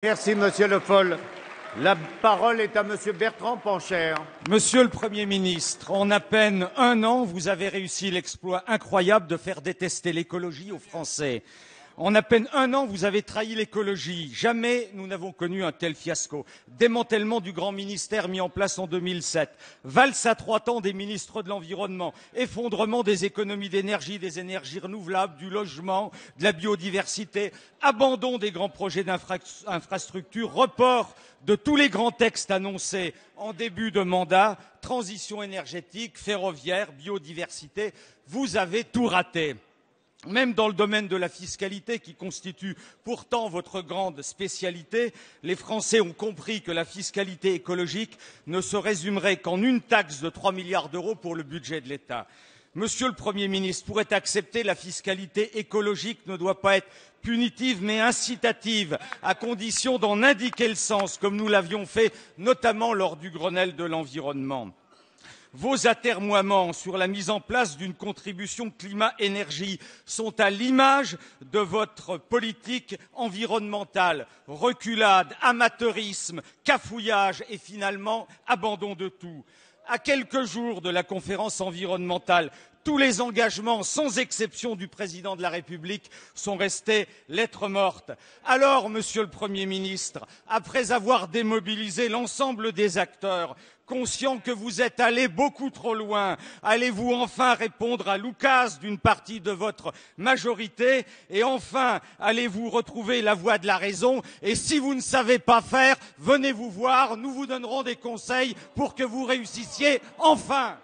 Merci, Monsieur Le Foll. La parole est à Monsieur Bertrand Pancher. Monsieur le Premier ministre, en à peine un an, vous avez réussi l'exploit incroyable de faire détester l'écologie aux Français. En à peine un an, vous avez trahi l'écologie. Jamais nous n'avons connu un tel fiasco. Démantèlement du grand ministère mis en place en 2007, valse à 3 temps des ministres de l'Environnement, effondrement des économies d'énergie, des énergies renouvelables, du logement, de la biodiversité, abandon des grands projets d'infrastructures, report de tous les grands textes annoncés en début de mandat, transition énergétique, ferroviaire, biodiversité, vous avez tout raté. Même dans le domaine de la fiscalité, qui constitue pourtant votre grande spécialité, les Français ont compris que la fiscalité écologique ne se résumerait qu'en une taxe de 3 milliards d'euros pour le budget de l'État. Monsieur le Premier ministre, pour être accepté, la fiscalité écologique ne doit pas être punitive mais incitative, à condition d'en indiquer le sens, comme nous l'avions fait notamment lors du Grenelle de l'environnement. Vos atermoiements sur la mise en place d'une contribution climat-énergie sont à l'image de votre politique environnementale. Reculade, amateurisme, cafouillage et finalement abandon de tout. À quelques jours de la conférence environnementale, tous les engagements, sans exception du président de la République, sont restés lettre morte. Alors, Monsieur le Premier ministre, après avoir démobilisé l'ensemble des acteurs, conscient que vous êtes allé beaucoup trop loin, allez-vous enfin répondre à l'oukase d'une partie de votre majorité et enfin allez-vous retrouver la voie de la raison? Et si vous ne savez pas faire, venez vous voir, nous vous donnerons des conseils pour que vous réussissiez enfin.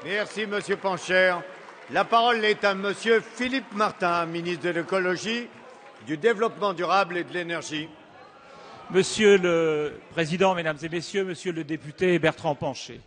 Merci, Monsieur Pancher. La parole est à Monsieur Philippe Martin, ministre de l'Écologie, du Développement durable et de l'Énergie. Monsieur le Président, Mesdames et Messieurs, Monsieur le député Bertrand Pancher,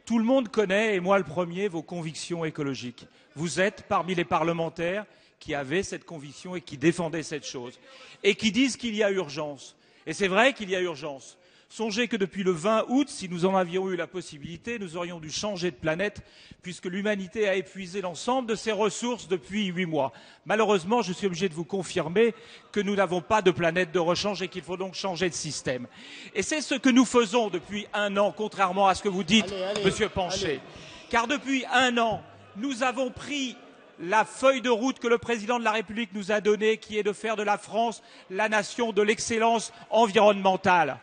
tout le monde connaît, et moi le premier, vos convictions écologiques. Vous êtes parmi les parlementaires qui avaient cette conviction et qui défendaient cette chose, et qui disent qu'il y a urgence. Et c'est vrai qu'il y a urgence. Songez que depuis le 20 août, si nous en avions eu la possibilité, nous aurions dû changer de planète, puisque l'humanité a épuisé l'ensemble de ses ressources depuis 8 mois. Malheureusement, je suis obligé de vous confirmer que nous n'avons pas de planète de rechange et qu'il faut donc changer de système. Et c'est ce que nous faisons depuis un an, contrairement à ce que vous dites, Monsieur Pancher. Car depuis un an, nous avons pris la feuille de route que le président de la République nous a donnée, qui est de faire de la France la nation de l'excellence environnementale.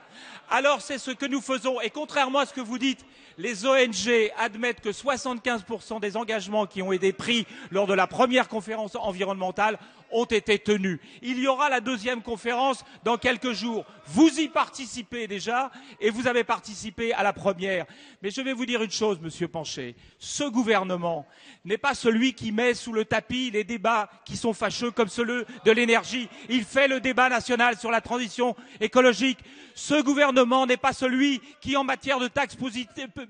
Alors c'est ce que nous faisons et contrairement à ce que vous dites, les ONG admettent que 75% des engagements qui ont été pris lors de la première conférence environnementale ont été tenus. Il y aura la deuxième conférence dans quelques jours. Vous y participez déjà et vous avez participé à la première. Mais je vais vous dire une chose, Monsieur Pancher. Ce gouvernement n'est pas celui qui met sous le tapis les débats qui sont fâcheux comme ceux de l'énergie. Il fait le débat national sur la transition écologique. Ce gouvernement n'est pas celui qui, en matière de taxes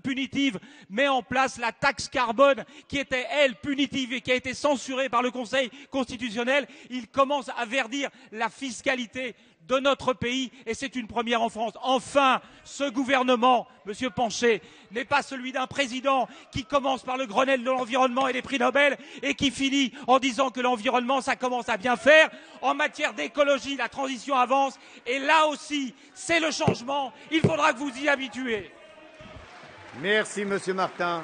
punitives, met en place la taxe carbone qui était, elle, punitive et qui a été censurée par le Conseil constitutionnel. Il commence à verdir la fiscalité de notre pays et c'est une première en France. Enfin, ce gouvernement, Monsieur Pancher, n'est pas celui d'un président qui commence par le Grenelle de l'environnement et les prix Nobel et qui finit en disant que l'environnement, ça commence à bien faire. En matière d'écologie, la transition avance et là aussi, c'est le changement. Il faudra que vous y habituez. Merci, Monsieur Martin.